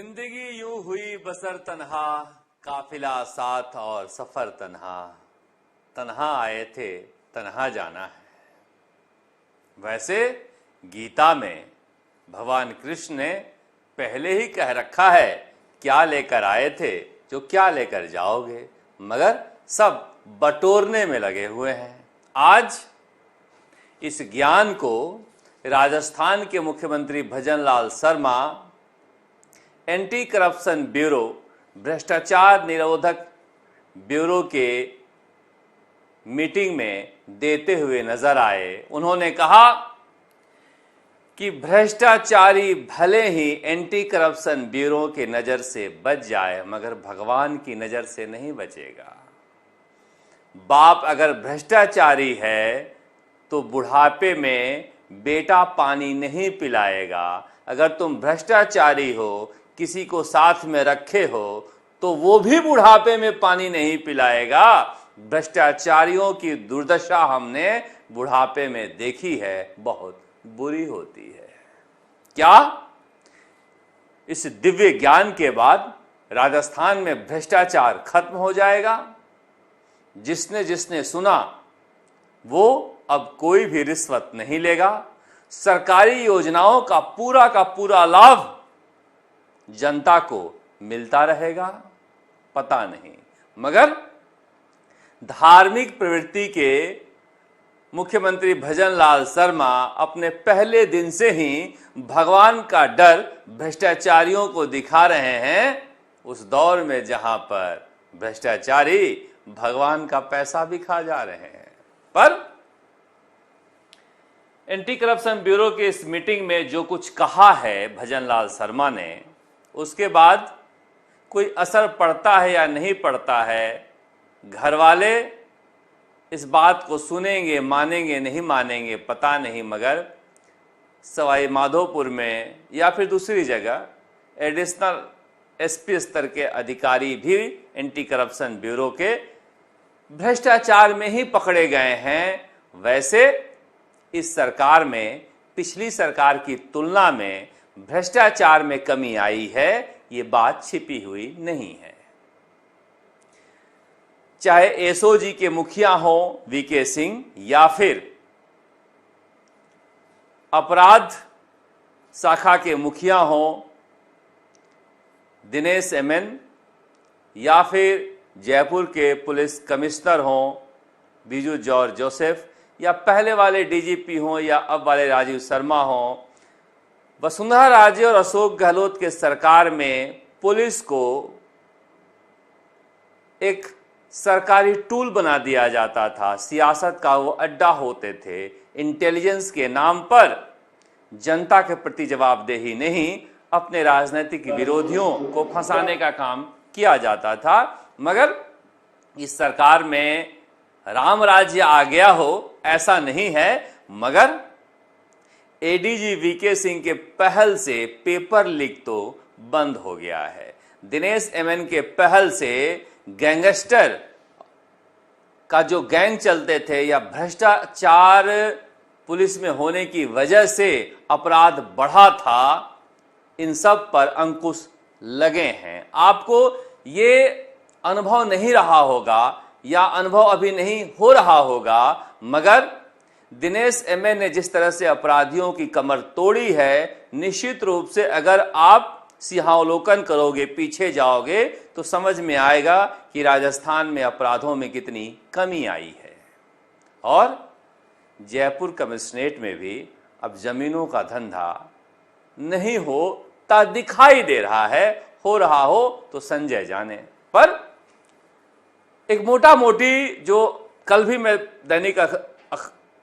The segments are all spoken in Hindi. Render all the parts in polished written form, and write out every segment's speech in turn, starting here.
जिंदगी यूं हुई बसर तन्हा, काफिला साथ और सफर तन्हा, तन्हा आए थे तन्हा जाना है। वैसे गीता में भगवान कृष्ण ने पहले ही कह रखा है क्या लेकर आए थे जो क्या लेकर जाओगे, मगर सब बटोरने में लगे हुए हैं। आज इस ज्ञान को राजस्थान के मुख्यमंत्री Bhajanlal Sharma anti corruption bureau, भ्रष्टाचार निरोधक ब्यूरो के मीटिंग में देते हुए नजर आए। उन्होंने कहा कि भ्रष्टाचारी भले ही एंटी करप्शन ब्यूरो के नजर से बच जाए मगर भगवान की नजर से नहीं बचेगा। बाप अगर भ्रष्टाचारी है तो बुढ़ापे में बेटा पानी नहीं पिलाएगा। अगर तुम भ्रष्टाचारी हो, किसी को साथ में रखे हो, तो वो भी बुढ़ापे में पानी नहीं पिलाएगा। भ्रष्टाचारियों की दुर्दशा हमने बुढ़ापे में देखी है, बहुत बुरी होती है। क्या इस दिव्य ज्ञान के बाद राजस्थान में भ्रष्टाचार खत्म हो जाएगा? जिसने जिसने सुना वो अब कोई भी रिश्वत नहीं लेगा। सरकारी योजनाओं का पूरा लाभ जनता को मिलता रहेगा। पता नहीं, मगर धार्मिक प्रवृत्ति के मुख्यमंत्री भजनलाल शर्मा अपने पहले दिन से ही भगवान का डर भ्रष्टाचारियों को दिखा रहे हैं, उस दौर में जहां पर भ्रष्टाचारी भगवान का पैसा भी खा जा रहे हैं। पर एंटी करप्शन ब्यूरो के इस मीटिंग में जो कुछ कहा है भजनलाल शर्मा ने, उसके बाद कोई असर पड़ता है या नहीं पड़ता है, घर वाले इस बात को सुनेंगे, मानेंगे नहीं मानेंगे पता नहीं, मगर सवाई माधोपुर में या फिर दूसरी जगह एडिशनल एसपी स्तर के अधिकारी भी एंटी करप्शन ब्यूरो के भ्रष्टाचार में ही पकड़े गए हैं। वैसे इस सरकार में पिछली सरकार की तुलना में भ्रष्टाचार में कमी आई है, ये बात छिपी हुई नहीं है। चाहे एसओजी के मुखिया हो वीके सिंह, या फिर अपराध शाखा के मुखिया हो दिनेश एमएन, या फिर जयपुर के पुलिस कमिश्नर हो बीजू जॉर्ज जोसेफ, या पहले वाले डीजीपी हो या अब वाले राजीव शर्मा हो, वसुंधरा राजे और अशोक गहलोत के सरकार में पुलिस को एक सरकारी टूल बना दिया जाता था। सियासत का वो अड्डा होते थे। इंटेलिजेंस के नाम पर जनता के प्रति जवाबदेही नहीं, अपने राजनीतिक विरोधियों को फंसाने का काम किया जाता था। मगर इस सरकार में राम राज्य आ गया हो ऐसा नहीं है, मगर एडीजी वीके सिंह के पहल से पेपर लीक तो बंद हो गया है। दिनेश एमएन के पहल से गैंगस्टर का जो गैंग चलते थे या भ्रष्टाचार पुलिस में होने की वजह से अपराध बढ़ा था, इन सब पर अंकुश लगे हैं। आपको ये अनुभव नहीं रहा होगा या अनुभव अभी नहीं हो रहा होगा, मगर दिनेश एमएन ने जिस तरह से अपराधियों की कमर तोड़ी है, निश्चित रूप से अगर आप सिंहावलोकन करोगे, पीछे जाओगे, तो समझ में आएगा कि राजस्थान में अपराधों में कितनी कमी आई है। और जयपुर कमिश्नरेट में भी अब जमीनों का धंधा नहीं होता दिखाई दे रहा है। हो रहा हो तो संजय जाने। पर एक मोटा मोटी, जो कल भी मैं दैनिक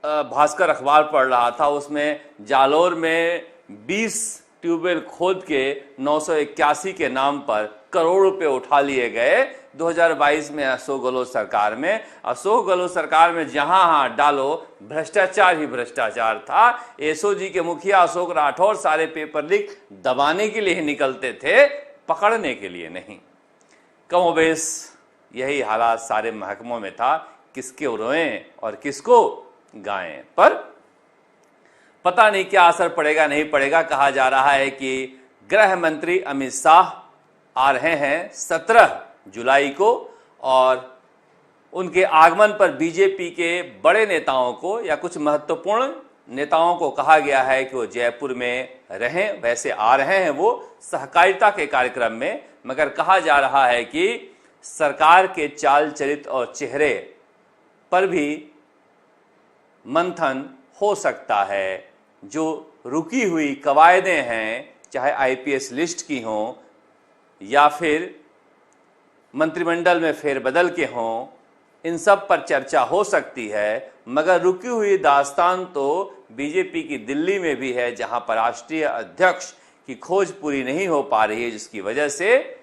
भास्कर अखबार पढ़ रहा था, उसमें जालोर में 20 ट्यूबवेल खोद के 981 के नाम पर करोड़ रुपए उठा लिए गए 2022 में अशोक गहलोत सरकार में। अशोक गहलोत सरकार में जहां हाथ डालो भ्रष्टाचार ही भ्रष्टाचार था। एसओजी के मुखिया अशोक राठौर सारे पेपर लीक दबाने के लिए ही निकलते थे, पकड़ने के लिए नहीं। कमोबेश यही हालात सारे महकमों में था, किसके रोएं और किसको गाएं। पर पता नहीं क्या असर पड़ेगा नहीं पड़ेगा। कहा जा रहा है कि गृह मंत्री अमित शाह आ रहे हैं 17 जुलाई को, और उनके आगमन पर बीजेपी के बड़े नेताओं को या कुछ महत्वपूर्ण नेताओं को कहा गया है कि वो जयपुर में रहें। वैसे आ रहे हैं वो सहकारिता के कार्यक्रम में, मगर कहा जा रहा है कि सरकार के चाल चरित और चेहरे पर भी मंथन हो सकता है। जो रुकी हुई कवायदें हैं, चाहे आईपीएस लिस्ट की हों या फिर मंत्रिमंडल में फेरबदल के हों, इन सब पर चर्चा हो सकती है। मगर रुकी हुई दास्तान तो बीजेपी की दिल्ली में भी है, जहां पर राष्ट्रीय अध्यक्ष की खोज पूरी नहीं हो पा रही है, जिसकी वजह से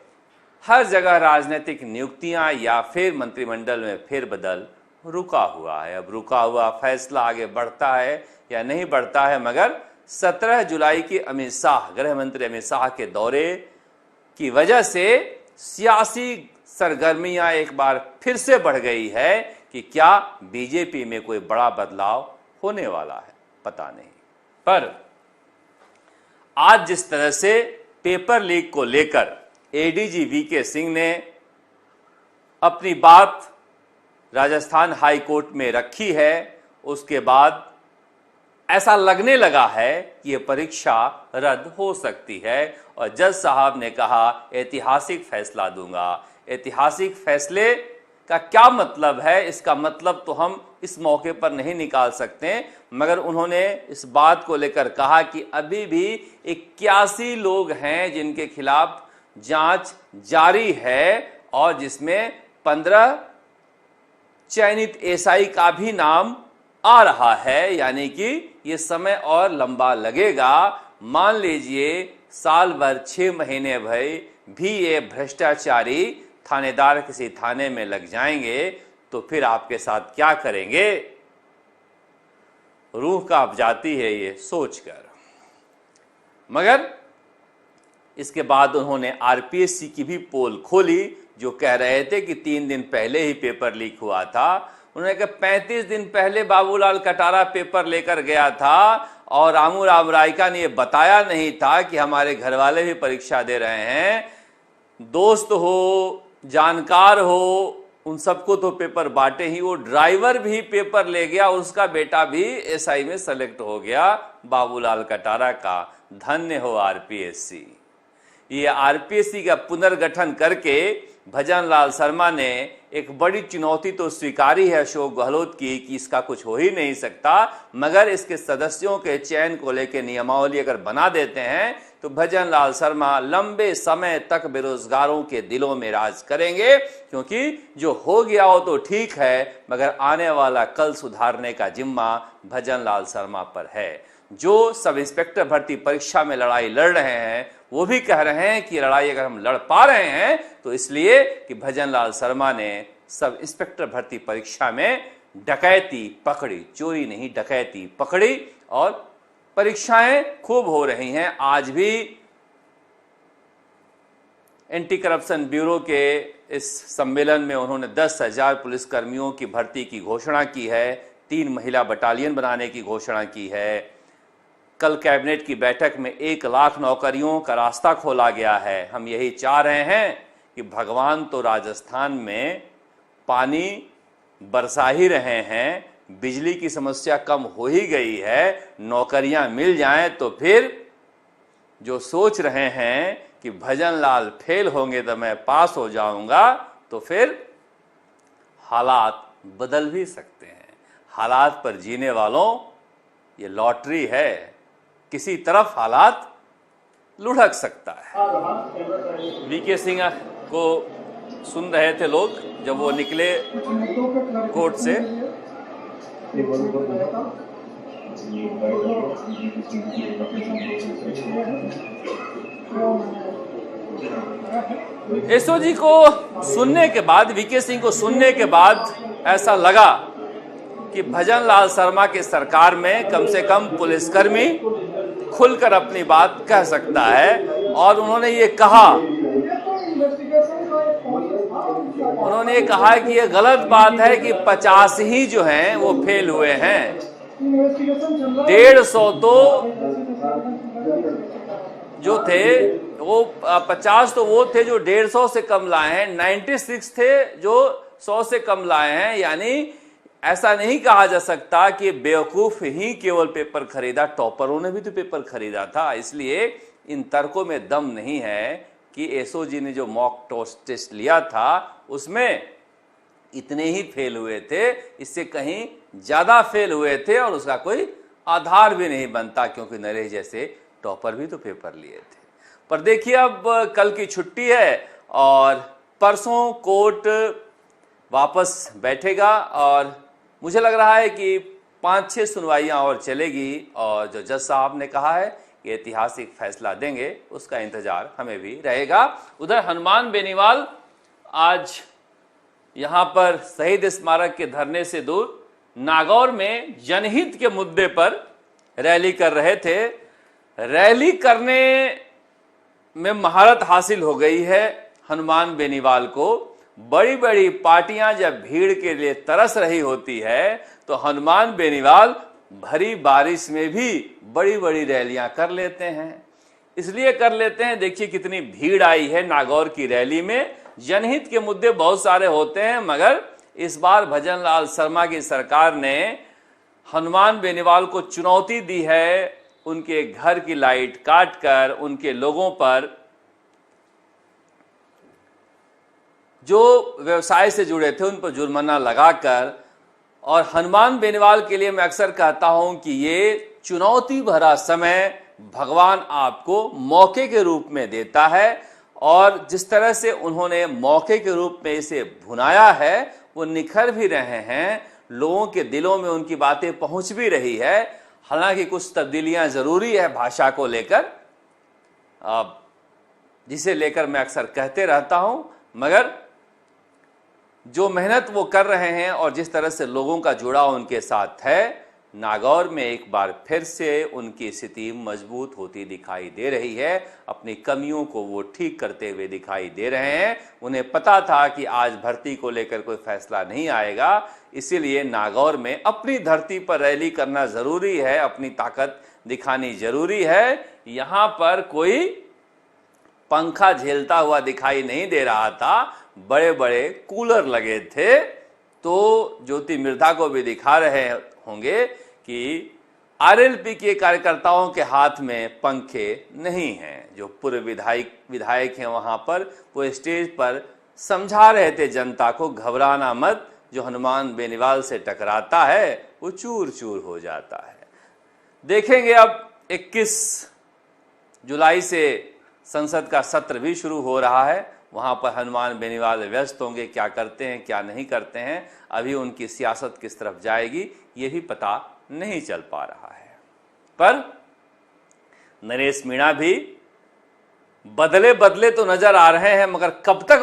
हर जगह राजनीतिक नियुक्तियां या फिर मंत्रिमंडल में फेरबदल रुका हुआ है। अब रुका हुआ फैसला आगे बढ़ता है या नहीं बढ़ता है, मगर 17 जुलाई की अमित शाह, गृह मंत्री अमित शाह के दौरे की वजह से सियासी सरगर्मियां एक बार फिर से बढ़ गई है कि क्या बीजेपी में कोई बड़ा बदलाव होने वाला है, पता नहीं। पर आज जिस तरह से पेपर लीक को लेकर एडीजी वीके सिंह ने अपनी बात राजस्थान हाई कोर्ट में रखी है, उसके बाद ऐसा लगने लगा है कि यह परीक्षा रद्द हो सकती है। और जज साहब ने कहा ऐतिहासिक फैसला दूंगा। ऐतिहासिक फैसले का क्या मतलब है, इसका मतलब तो हम इस मौके पर नहीं निकाल सकते, मगर उन्होंने इस बात को लेकर कहा कि अभी भी 81 लोग हैं जिनके खिलाफ जांच जारी है, और जिसमें 15 चयनित एसआई का भी नाम आ रहा है। यानी कि ये समय और लंबा लगेगा। मान लीजिए साल भर 6 महीने भी ये भ्रष्टाचारी थानेदार किसी थाने में लग जाएंगे, तो फिर आपके साथ क्या करेंगे? रूह कांप जाती है ये सोचकर। मगर इसके बाद उन्होंने आरपीएससी की भी पोल खोली, जो कह रहे थे कि 3 दिन पहले ही पेपर लीक हुआ था। उन्होंने कहा 35 दिन पहले बाबूलाल कटारा पेपर लेकर गया था, और रामू राम रायका ने यह बताया नहीं था कि हमारे घर वाले भी परीक्षा दे रहे हैं। दोस्त हो, जानकार हो, उन सबको तो पेपर बांटे ही। वो ड्राइवर भी पेपर ले गया, उसका बेटा भी एसआई में सेलेक्ट हो गया बाबूलाल कटारा का। धन्य हो आरपीएससी। ये आरपीएससी का पुनर्गठन करके भजन लाल शर्मा ने एक बड़ी चुनौती तो स्वीकारी है अशोक गहलोत की कि इसका कुछ हो ही नहीं सकता, मगर इसके सदस्यों के चयन को लेकर नियमावली अगर बना देते हैं तो भजन लाल शर्मा लंबे समय तक बेरोजगारों के दिलों में राज करेंगे। क्योंकि जो हो गया हो तो ठीक है, मगर आने वाला कल सुधारने का जिम्मा भजन लाल शर्मा पर है। जो सब इंस्पेक्टर भर्ती परीक्षा में लड़ाई लड़ रहे हैं, वो भी कह रहे हैं कि लड़ाई अगर हम लड़ पा रहे हैं तो इसलिए कि भजन लाल शर्मा ने सब इंस्पेक्टर भर्ती परीक्षा में डकैती पकड़ी, चोरी नहीं डकैती पकड़ी, और परीक्षाएं खूब हो रही हैं। आज भी एंटी करप्शन ब्यूरो के इस सम्मेलन में उन्होंने 10,000 पुलिसकर्मियों की भर्ती की घोषणा की है, 3 महिला बटालियन बनाने की घोषणा की है। कल कैबिनेट की बैठक में 1 लाख नौकरियों का रास्ता खोला गया है। हम यही चाह रहे हैं कि भगवान तो राजस्थान में पानी बरसा ही रहे हैं, बिजली की समस्या कम हो ही गई है, नौकरियां मिल जाएं तो फिर जो सोच रहे हैं कि भजन लाल फेल होंगे तो मैं पास हो जाऊंगा, तो फिर हालात बदल भी सकते हैं। हालात पर जीने वालों, ये लॉटरी है, किसी तरफ हालात लुढ़क सकता है। वीके सिंह को सुन रहे थे लोग जब वो निकले कोर्ट से। एसओजी को सुनने के बाद, वीके सिंह को सुनने के बाद ऐसा लगा कि भजन लाल शर्मा की सरकार में कम से कम पुलिसकर्मी खुलकर अपनी बात कह सकता है। और उन्होंने ये कहा कि ये गलत बात है कि 50 ही जो हैं वो फेल हुए हैं। 150 तो जो थे वो 50 तो वो थे जो 150 से कम लाए हैं, 96 थे जो 100 से कम लाए हैं। यानी ऐसा नहीं कहा जा सकता कि बेवकूफ ही केवल पेपर खरीदा, टॉपरों ने भी तो पेपर खरीदा था। इसलिए इन तर्कों में दम नहीं है कि एसओजी ने जो मॉक टेस्ट लिया था उसमें इतने ही फेल हुए थे, इससे कहीं ज्यादा फेल हुए थे और उसका कोई आधार भी नहीं बनता, क्योंकि नरेश जैसे टॉपर भी तो पेपर लिए थे। पर देखिए अब कल की छुट्टी है और परसों कोर्ट वापस बैठेगा और मुझे लग रहा है कि 5-6 सुनवाइयां और चलेगी और जो जज साहब ने कहा है ये ऐतिहासिक फैसला देंगे, उसका इंतजार हमें भी रहेगा। उधर हनुमान बेनीवाल आज यहां पर शहीद स्मारक के धरने से दूर नागौर में जनहित के मुद्दे पर रैली कर रहे थे। रैली करने में महारत हासिल हो गई है हनुमान बेनीवाल को। बड़ी बड़ी पार्टियां जब भीड़ के लिए तरस रही होती है तो हनुमान बेनीवाल भरी बारिश में भी बड़ी बड़ी रैलियां कर लेते हैं। इसलिए कर लेते हैं, देखिए कितनी भीड़ आई है नागौर की रैली में। जनहित के मुद्दे बहुत सारे होते हैं, मगर इस बार भजन लाल शर्मा की सरकार ने हनुमान बेनीवाल को चुनौती दी है। उनके घर की लाइट काटकर उनके लोगों पर जो व्यवसाय से जुड़े थे उन पर जुर्माना लगाकर, और हनुमान बेनीवाल के लिए मैं अक्सर कहता हूं कि ये चुनौती भरा समय भगवान आपको मौके के रूप में देता है और जिस तरह से उन्होंने मौके के रूप में इसे भुनाया है वो निखर भी रहे हैं, लोगों के दिलों में उनकी बातें पहुंच भी रही है। हालांकि कुछ तब्दीलियां जरूरी है भाषा को लेकर, जिसे लेकर मैं अक्सर कहते रहता हूं, मगर जो मेहनत वो कर रहे हैं और जिस तरह से लोगों का जुड़ाव उनके साथ है, नागौर में एक बार फिर से उनकी स्थिति मजबूत होती दिखाई दे रही है। अपनी कमियों को वो ठीक करते हुए दिखाई दे रहे हैं। उन्हें पता था कि आज भर्ती को लेकर कोई फैसला नहीं आएगा, इसीलिए नागौर में अपनी धरती पर रैली करना जरूरी है, अपनी ताकत दिखानी जरूरी है। यहां पर कोई पंखा झेलता हुआ दिखाई नहीं दे रहा था, बड़े बड़े कूलर लगे थे। तो ज्योति मिर्धा को भी दिखा रहे होंगे कि आरएलपी के कार्यकर्ताओं के हाथ में पंखे नहीं हैं। जो पूर्व विधायक हैं वहां पर वो स्टेज पर समझा रहे थे जनता को, घबराना मत, जो हनुमान बेनीवाल से टकराता है वो चूर चूर हो जाता है। देखेंगे अब 21 जुलाई से संसद का सत्र भी शुरू हो रहा है, वहां पर हनुमान बेनीवाल व्यस्त होंगे, क्या करते हैं क्या नहीं करते हैं, अभी उनकी सियासत किस तरफ जाएगी ये भी पता नहीं चल पा रहा है। पर नरेश मीणा भी बदले बदले तो नजर आ रहे हैं, मगर कब तक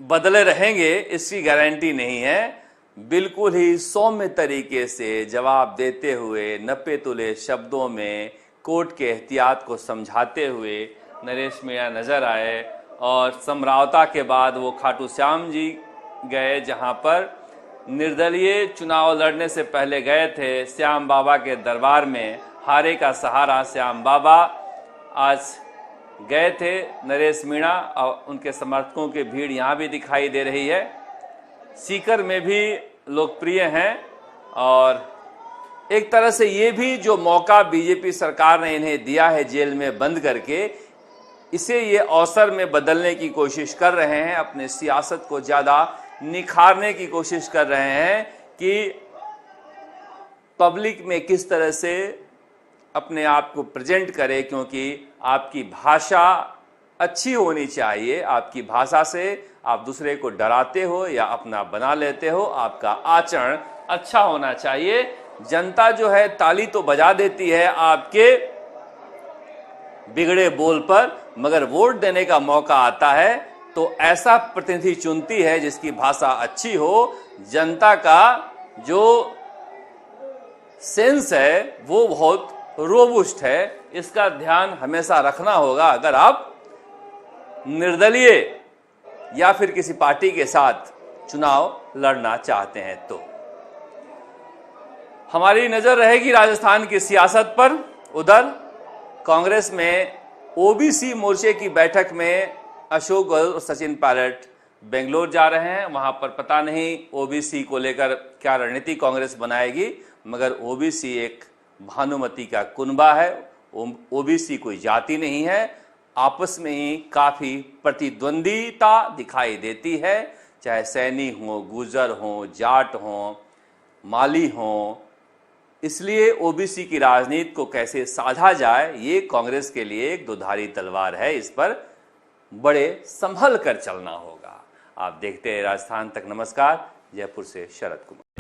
बदले रहेंगे इसकी गारंटी नहीं है। बिल्कुल ही सौम्य तरीके से जवाब देते हुए, नपे तुले शब्दों में कोर्ट के एहतियात को समझाते हुए नरेश मीणा नजर आए। और समरावता के बाद वो खाटू श्याम जी गए, जहां पर निर्दलीय चुनाव लड़ने से पहले गए थे श्याम बाबा के दरबार में। हारे का सहारा श्याम बाबा आज गए थे नरेश मीणा, और उनके समर्थकों की भीड़ यहाँ भी दिखाई दे रही है। सीकर में भी लोकप्रिय हैं और एक तरह से ये भी जो मौका बीजेपी सरकार ने इन्हें दिया है जेल में बंद करके, इसे ये अवसर में बदलने की कोशिश कर रहे हैं, अपने सियासत को ज्यादा निखारने की कोशिश कर रहे हैं कि पब्लिक में किस तरह से अपने आप को प्रेजेंट करें, क्योंकि आपकी भाषा अच्छी होनी चाहिए। आपकी भाषा से आप दूसरे को डराते हो या अपना बना लेते हो, आपका आचरण अच्छा होना चाहिए। जनता जो है ताली तो बजा देती है आपके बिगड़े बोल पर, मगर वोट देने का मौका आता है तो ऐसा प्रतिनिधि चुनती है जिसकी भाषा अच्छी हो। जनता का जो सेंस है वो बहुत रोबुस्ट है, इसका ध्यान हमेशा रखना होगा अगर आप निर्दलीय या फिर किसी पार्टी के साथ चुनाव लड़ना चाहते हैं। तो हमारी नजर रहेगी राजस्थान की सियासत पर। उधर कांग्रेस में ओबीसी मोर्चे की बैठक में अशोक गहलोत और सचिन पायलट बेंगलोर जा रहे हैं। वहां पर पता नहीं ओबीसी को लेकर क्या रणनीति कांग्रेस बनाएगी, मगर ओबीसी एक भानुमति का कुनबा है। ओबीसी कोई जाति नहीं है। आपस में ही काफी प्रतिद्वंदिता दिखाई देती है, चाहे सैनी हो, गुर्जर हो, जाट हो, माली हो। इसलिए ओबीसी की राजनीति को कैसे साधा जाए, ये कांग्रेस के लिए एक दुधारी तलवार है। इस पर बड़े संभल कर चलना होगा। आप देखते हैं राजस्थान तक। नमस्कार। जयपुर से शरद कुमार।